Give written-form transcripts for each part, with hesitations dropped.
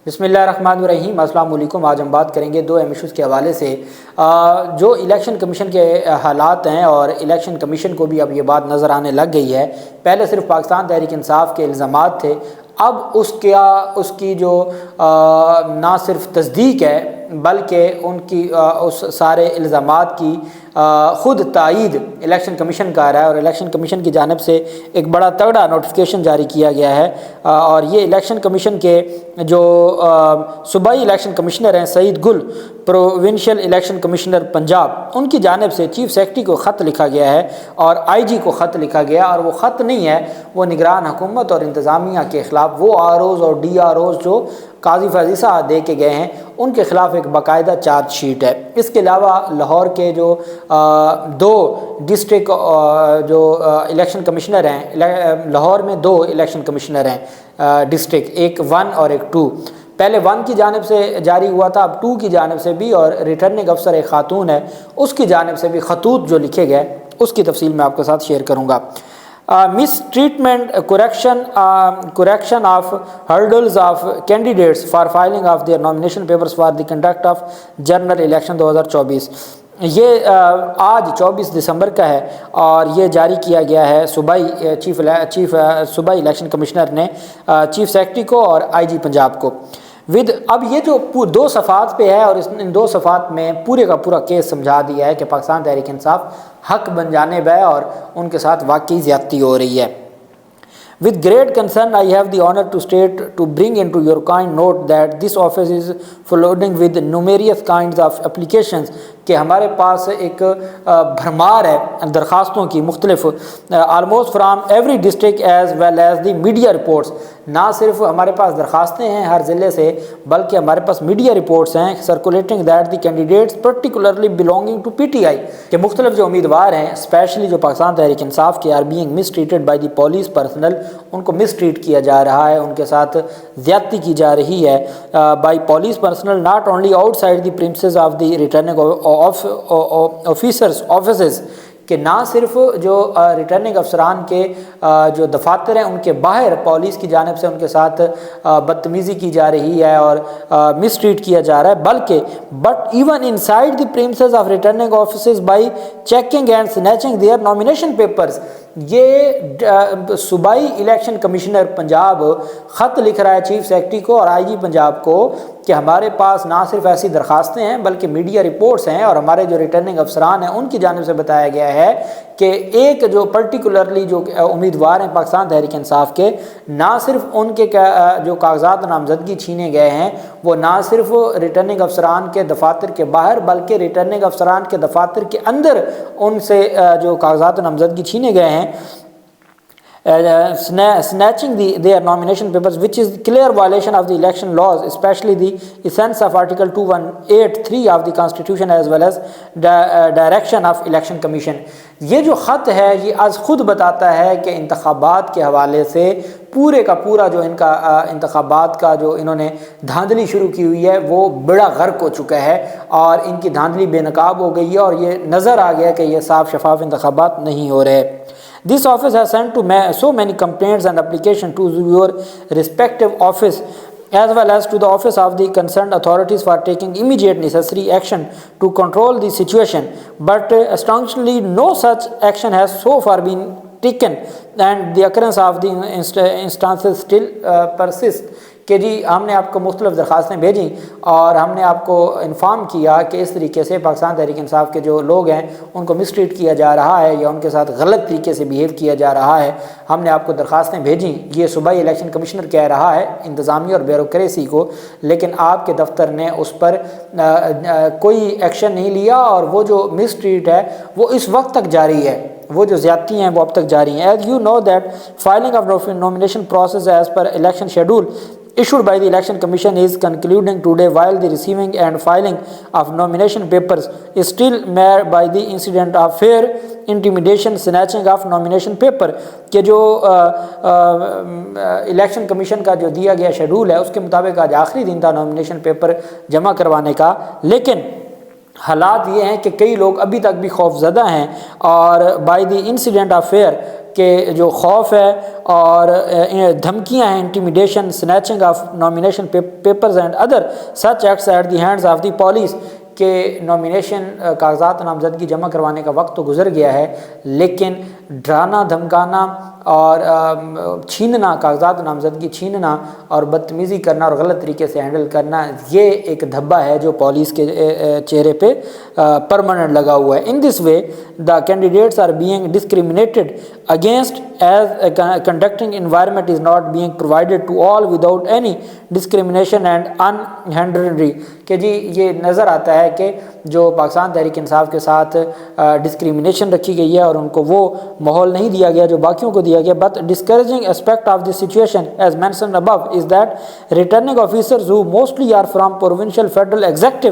بسم اللہ الرحمن الرحیم۔ السلام علیکم۔ آج ہم بات کریں گے دو اہم ایشوز کے حوالے سے جو الیکشن کمیشن کے حالات ہیں، اور الیکشن کمیشن کو بھی اب یہ بات نظر آنے لگ گئی ہے۔ پہلے صرف پاکستان تحریک انصاف کے الزامات تھے، اب اس کی جو نہ صرف تصدیق ہے بلکہ ان کی اس سارے الزامات کی خود تائید الیکشن کمیشن کا آ رہا ہے، اور الیکشن کمیشن کی جانب سے ایک بڑا تگڑا نوٹیفیکیشن جاری کیا گیا ہے۔ اور یہ الیکشن کمیشن کے جو صوبائی الیکشن کمشنر ہیں سعید گل، پروونشل الیکشن کمشنر پنجاب، ان کی جانب سے چیف سیکرٹری کو خط لکھا گیا ہے اور آئی جی کو خط لکھا گیا، اور وہ خط نہیں ہے، وہ نگران حکومت اور انتظامیہ کے خلاف وہ آر اوز اور ڈی آر اوز جو قاضی فیضیسہ دے کے گئے ہیں ان کے خلاف ایک باقاعدہ چارج شیٹ ہے۔ اس کے علاوہ لاہور کے جو دو ڈسٹرکٹ جو الیکشن کمشنر ہیں، لاہور میں دو الیکشن کمشنر ہیں ڈسٹرکٹ، ایک 1 اور ایک 2۔ پہلے 1 کی جانب سے جاری ہوا تھا، اب 2 کی جانب سے بھی، اور ریٹرننگ افسر ایک خاتون ہے اس کی جانب سے بھی خطوط جو لکھے گئے اس کی تفصیل میں آپ کے ساتھ شیئر کروں گا۔ مس treatment correction of hurdles of candidates for filing of their nomination papers for the conduct of general election 2024۔ یہ آج 24 دسمبر کا ہے، اور یہ جاری کیا گیا ہے صوبائی الیکشن کمشنر نے چیف سیکرٹری کو اور آئی جی پنجاب کو۔ اب یہ جو 2 صفحات پہ ہے، اور ان 2 صفحات میں پورے کا پورا کیس سمجھا دیا ہے کہ پاکستان تحریک انصاف حق بن جانب ہے اور ان کے ساتھ واقعی زیادتی ہو رہی ہے۔ With great concern, I have the honor to state to bring into your kind note that this office is flooding with numerous kinds of applications کہ ہمارے پاس ایک بھرمار ہے درخواستوں کی مختلف، almost from every district as well as the media reports۔ نہ صرف ہمارے پاس درخواستیں ہیں ہر ضلع سے بلکہ ہمارے پاس میڈیا رپورٹس ہیں circulating that the candidates particularly belonging to PTI کہ مختلف جو امیدوار ہیں اسپیشلی جو پاکستان تحریک انصاف کے are being mistreated by the police personnel، ان کو مس ٹریٹ کیا جا رہا ہے، ان کے ساتھ زیادتی کی جا رہی ہے by police personnel not only outside the premises of the returning officers offices کہ نہ صرف جو ریٹرننگ افسران کے جو دفاتر ہیں ان کے باہر پولیس کی جانب سے ان کے ساتھ بدتمیزی کی جا رہی ہے اور مس ٹریٹ کیا جا رہا ہے، بلکہ but even inside the premises of returning offices by checking and snatching their nomination papers. یہ صوبائی الیکشن کمشنر پنجاب خط لکھ رہا ہے چیف سیکرٹری کو اور آئی جی پنجاب کو کہ ہمارے پاس نہ صرف ایسی درخواستیں ہیں بلکہ میڈیا رپورٹس ہیں، اور ہمارے جو ریٹرننگ افسران ہیں ان کی جانب سے بتایا گیا ہے کہ ایک جو پرٹیکولرلی جو امیدوار ہیں پاکستان تحریک انصاف کے، نہ صرف ان کے جو کاغذات نامزدگی چھینے گئے ہیں وہ نہ صرف ریٹرننگ افسران کے دفاتر کے باہر بلکہ ریٹرننگ افسران کے دفاتر کے اندر ان سے جو کاغذات نامزدگی چھینے گئے ہیں، snatching their nomination papers, which is clear violation of the election laws, especially the essence of Article 2183 of the Constitution as well as direction of Election Commission۔ یہ جو خط ہے یہ از خود بتاتا ہے کہ انتخابات کے حوالے سے پورے کا پورا جو ان کا انتخابات کا جو انہوں نے دھاندلی شروع کی ہوئی ہے وہ بڑا غرق ہو چکا ہے، اور ان کی دھاندلی بے نقاب ہو گئی ہے، اور یہ نظر آ گیا کہ یہ صاف شفاف انتخابات نہیں ہو رہے۔ This office has sent to so many complaints and applications to your respective office as well as to the office of the concerned authorities for taking immediate necessary action to control the situation, but astonishingly no such action has so far been taken and the occurrence of the instances still persist۔ کہ جی ہم نے آپ کو مختلف درخواستیں بھیجیں اور ہم نے آپ کو انفارم کیا کہ اس طریقے سے پاکستان تحریک انصاف کے جو لوگ ہیں ان کو مس ٹریٹ کیا جا رہا ہے یا ان کے ساتھ غلط طریقے سے بیہیو کیا جا رہا ہے، ہم نے آپ کو درخواستیں بھیجیں۔ یہ صوبائی الیکشن کمشنر کہہ رہا ہے انتظامیہ اور بیوروکریسی کو، لیکن آپ کے دفتر نے اس پر کوئی ایکشن نہیں لیا، اور وہ جو مس ٹریٹ ہے وہ اس وقت تک جاری ہے، وہ جو زیادتی ہیں وہ اب تک جاری ہیں۔ As you know that filing of nomination process as per election schedule issued by the Election Commission is concluding today, while the receiving and filing of nomination papers is still marred by the incident of fear, intimidation, snatching of nomination paper کہ جو election commission کا جو دیا گیا schedule ہے اس کے مطابق آج آخری دن تھا نامینیشن پیپر جمع کروانے کا، لیکن حالات یہ ہیں کہ کئی لوگ ابھی تک بھی خوف زدہ ہیں، اور by the incident of fear کہ جو خوف ہے اور دھمکیاں ہیں, intimidation, snatching of nomination papers and other such acts at the hands of the police, کہ نامینیشن کاغذات نامزدگی جمع کروانے کا وقت تو گزر گیا ہے, لیکن ڈرانا, دھمکانا اور چھیننا, کاغذات نامزدگی چھیننا اور بدتمیزی کرنا اور غلط طریقے سے ہینڈل کرنا, یہ ایک دھبا ہے جو پولیس کے چہرے پہ پرماننٹ لگا ہوا ہے. In this way the candidates are being discriminated against as conducting environment is not being provided to all without any discrimination and unhindered, کہ جی یہ نظر آتا ہے کہ جو پاکستان تحریک انصاف کے ساتھ ڈسکریمنیشن رکھی گئی ہے اور ان کو وہ ماحول نہیں دیا گیا جو باقیوں کو دیا گیا. But discouraging aspect of this situation as mentioned above is that returning officers who mostly are from provincial federal executive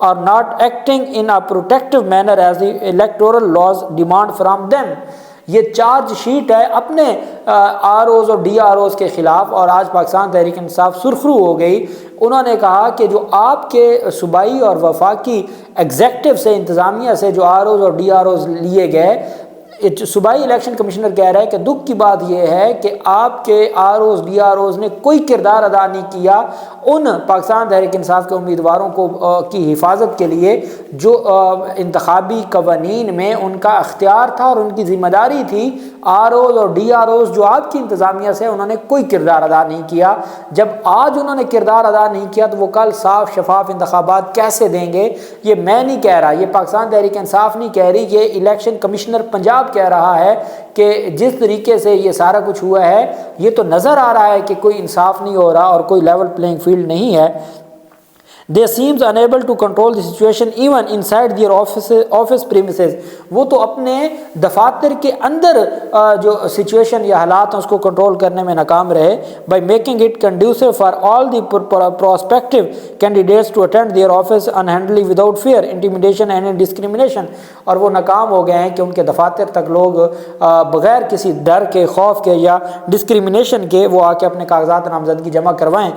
are not acting in a protective manner as the electoral laws demand from them. یہ charge sheet ہے اپنے R Os اور D R Os کے خلاف, اور آج پاکستان تحریک انصاف سرخرو ہو گئی. انہوں نے کہا کہ جو آپ کے صوبائی اور وفاقی ایگزیکٹو سے, انتظامیہ سے جو آر اوز اور ڈی آر اوز لیے گئے, صوبائی الیکشن کمشنر کہہ رہا ہے کہ دکھ کی بات یہ ہے کہ آپ کے R Os D R Os نے کوئی کردار ادا نہیں کیا ان پاکستان تحریک انصاف کے امیدواروں کو کی حفاظت کے لیے جو انتخابی قوانین میں ان کا اختیار تھا اور ان کی ذمہ داری تھی. آر اوز اور ڈی آر اوز جو آپ کی انتظامیہ سے, انہوں نے کوئی کردار ادا نہیں کیا. جب آج انہوں نے کردار ادا نہیں کیا تو وہ کل صاف شفاف انتخابات کیسے دیں گے؟ یہ میں نہیں کہہ رہا, یہ پاکستان تحریک انصاف نہیں کہہ رہی, یہ الیکشن کمشنر پنجاب کہہ رہا ہے کہ جس طریقے سے یہ سارا کچھ ہوا ہے یہ تو نظر آ رہا ہے کہ کوئی انصاف نہیں ہو رہا اور کوئی لیول پلینگ فیلڈ نہیں ہے. They seems unable to control the situation even inside their office premises. وہ تو اپنے دفاتر کے اندر جو سچویشن یا حالات ہیں اس کو کنٹرول کرنے میں ناکام رہے. By making it conducive for all the prospective candidates to attend their office unhandily without fear, intimidation and discrimination. اور وہ ناکام ہو گئے ہیں کہ ان کے دفاتر تک لوگ بغیر کسی ڈر کے, خوف کے یا ڈسکریمنیشن کے وہ آ کے اپنے کاغذات نامزدگی جمع کروائیں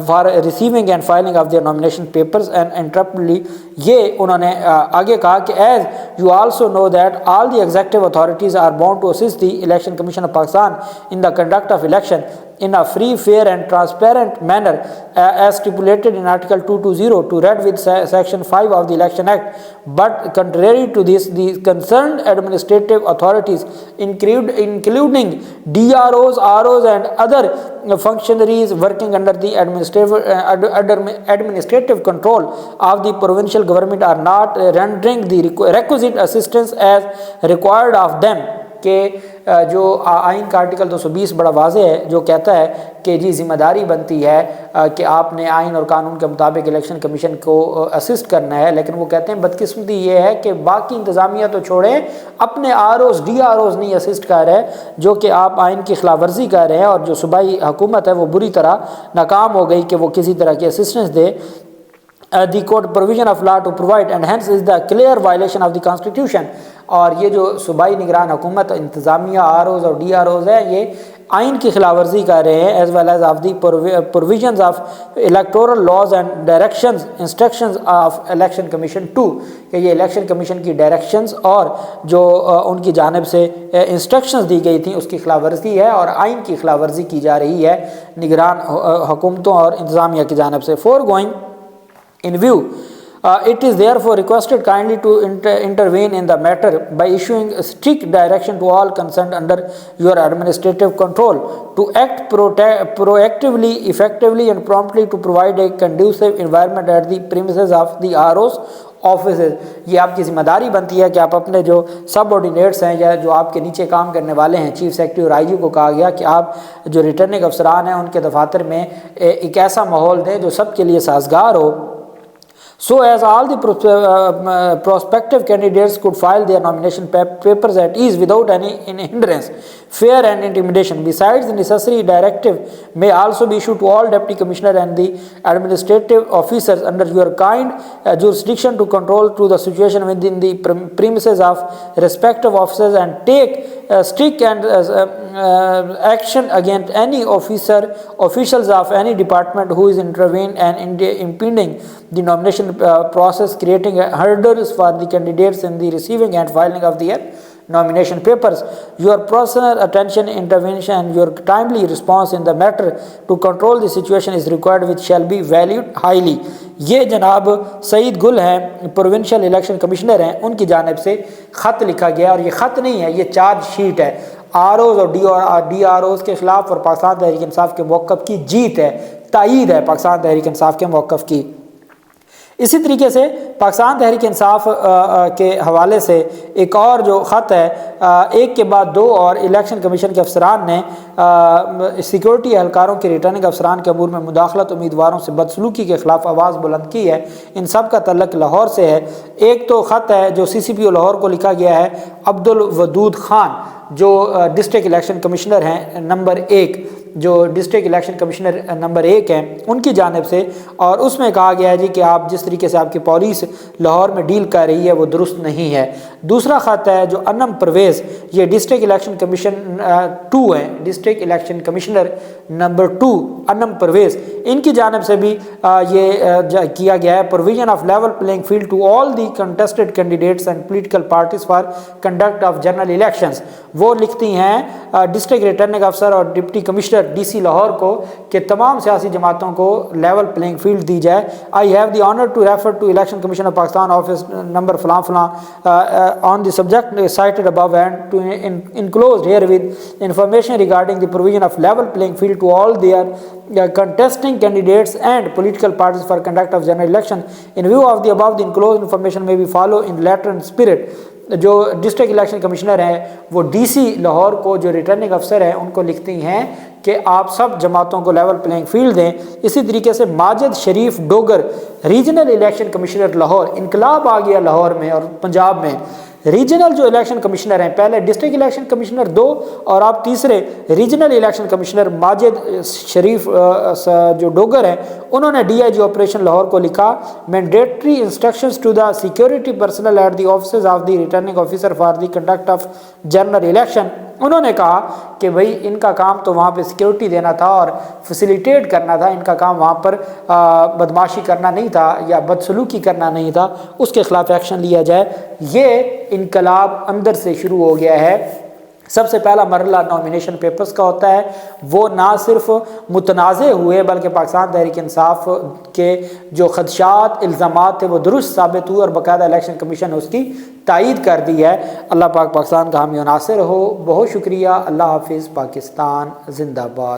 for receiving and filing of their nomination papers. and interruptly یہ انہوں نے آگے کہا کہ as you also know that all the executive authorities are bound to assist the Election Commission of Pakistan in the conduct of election in a free, fair and transparent manner as stipulated in Article 220 to read with Section 5 of the Election Act. But contrary to this, the concerned administrative authorities, including DROs, ROs and other functionaries working under the administrative control of the provincial government, are not rendering the requisite assistance as required of them. کہ جو آئین کا article 220 بڑا واضح ہے جو کہتا ہے کہ جی ذمہ داری بنتی ہے کہ آپ نے آئین اور قانون کے مطابق الیکشن کمیشن کو اسسٹ کرنا ہے, لیکن وہ کہتے ہیں بدقسمتی یہ ہے کہ باقی انتظامیہ تو چھوڑیں, اپنے R Os D R Os نہیں اسسٹ کر رہے, جو کہ آپ آئین کی خلاف ورزی کر رہے ہیں, اور جو صوبائی حکومت ہے وہ بری طرح ناکام ہو گئی کہ وہ کسی طرح کی assistance they. The court provision of law to provide and hence is the clear violation of the constitution. اور یہ جو صوبائی نگران حکومت, انتظامیہ, آر اوز اور ڈی آر اوز ہے, یہ آئین کی خلاف ورزی کر رہے ہیں as well as of the provisions of electoral laws and directions instructions of election commission too. کہ یہ الیکشن کمیشن کی ڈائریکشنز اور جو ان کی جانب سے انسٹرکشنز دی گئی تھیں اس کی خلاف ورزی ہے, اور آئین کی خلاف ورزی کی جا رہی ہے نگران حکومتوں اور انتظامیہ کی جانب سے. Foregoing in view, it is therefore requested kindly to intervene in the matter by issuing strict direction to all concerned under your administrative control to act proactively, effectively and promptly to provide a conducive environment at the premises of the RO's offices. یہ آپ کی ذمہ داری بنتی ہے کہ آپ اپنے جو سب آرڈینیٹس ہیں یا جو آپ کے نیچے کام کرنے والے ہیں, چیف سیکرٹری اور آئی جی کو کہا گیا کہ آپ جو ریٹرننگ افسران ہیں ان کے دفاتر میں ایک ایسا ماحول دیں جو سب کے لیے سازگار ہو, so as all the prospective candidates could file their nomination papers at ease without any hindrance, fear and intimidation. Besides, the necessary directive may also be issued to all deputy commissioner and the administrative officers under your kind jurisdiction to control to the situation within the premises of respective officers and take strict and action against any officials of any department who is intervening and impeding the nomination process, creating hurdles for the candidates in the receiving and filing of their nomination papers. Your personal attention, intervention and your timely response in the matter to control the situation is required, which shall be valued highly. یہ جناب سعید گل ہیں provincial election commissioner ہیں، ان کی جانب سے خط لکھا گیا، اور یہ خط نہیں ہے، یہ چارج شیٹ ہے آر اوز اور ڈی آر اوز کے خلاف، اور پاکستان تحریک انصاف کے موقف کی جیت ہے، تائید ہے پاکستان تحریک انصاف کے موقف کی۔ اسی طریقے سے پاکستان تحریک انصاف کے حوالے سے ایک اور جو خط ہے، ایک کے بعد دو اور الیکشن کمیشن کے افسران نے سیکورٹی اہلکاروں کے ریٹرننگ افسران کے امور میں مداخلت، امیدواروں سے بدسلوکی کے خلاف آواز بلند کی ہے۔ ان سب کا تعلق لاہور سے ہے۔ ایک تو خط ہے جو سی سی پی او لاہور کو لکھا گیا ہے عبدالودود خان، جو ڈسٹرکٹ الیکشن کمشنر ہیں نمبر 1، جو ڈسٹرکٹ الیکشن کمشنر نمبر 1 ہیں، ان کی جانب سے، اور اس میں کہا گیا ہے جی کہ آپ جس طریقے سے آپ کی پولیس لاہور میں ڈیل کر رہی ہے وہ درست نہیں ہے۔ دوسرا خط ہے جو انم پرویز، یہ ڈسٹرکٹ الیکشن کمیشن 2 ہیں، district election commissioner number 2 Anam Parvez, ان کی جانب سے بھی یہ کیا گیا ہے provision of level playing field to all the contested candidates and political parties for conduct of general elections. وہ لکھتی ہیں ڈسٹرکٹ ریٹرننگ افسر اور deputy commissioner D C Lahore کو کہ تمام سیاسی جماعتوں کو لیول پلینگ فیلڈ دی جائے۔ I have the honour to refer to Election Commission of Pakistan office number فلاں فلاں on the subject cited above and to enclosed here with information regarding the provision of level playing field to all their contesting candidates and political parties for conduct of general election. In view of the above, the enclosed information may be followed in letter and spirit. جو district election commissioner ہیں وہ D C Lahore کو، جو returning افسر ہیں، ان کو لکھتی ہیں کہ آپ سب جماعتوں کو لیول پلینگ فیلڈ دیں۔ اسی طریقے سے Majid Sharif Dogar, regional election commissioner Lahore, انقلاب آ گیا لاہور میں اور پنجاب میں، ریجنل جو الیکشن کمشنر ہیں، پہلے ڈسٹرکٹ الیکشن کمشنر 2 اور آپ تیسرے regional election commissioner Majid Sharif جو ڈوگر ہیں، انہوں نے D I G operation Lahore کو لکھا mandatory instructions to the security personnel at the offices of the returning officer for the conduct of general election. انہوں نے کہا کہ بھئی ان کا کام تو وہاں پہ سیکورٹی دینا تھا اور فیسیلیٹیٹ کرنا تھا، ان کا کام وہاں پر بدماشی کرنا نہیں تھا یا بدسلوکی کرنا نہیں تھا، اس کے خلاف ایکشن لیا جائے۔ یہ انقلاب اندر سے شروع ہو گیا ہے۔ سب سے پہلا مرحلہ نامینیشن پیپرز کا ہوتا ہے، وہ نہ صرف متنازع ہوئے بلکہ پاکستان تحریک انصاف کے جو خدشات، الزامات تھے وہ درست ثابت ہوئے، اور باقاعدہ الیکشن کمیشن نے اس کی تائید کر دی ہے۔ اللہ پاک پاکستان کا حامی و ناصر ہو۔ بہت شکریہ۔ اللہ حافظ۔ پاکستان زندہ باد۔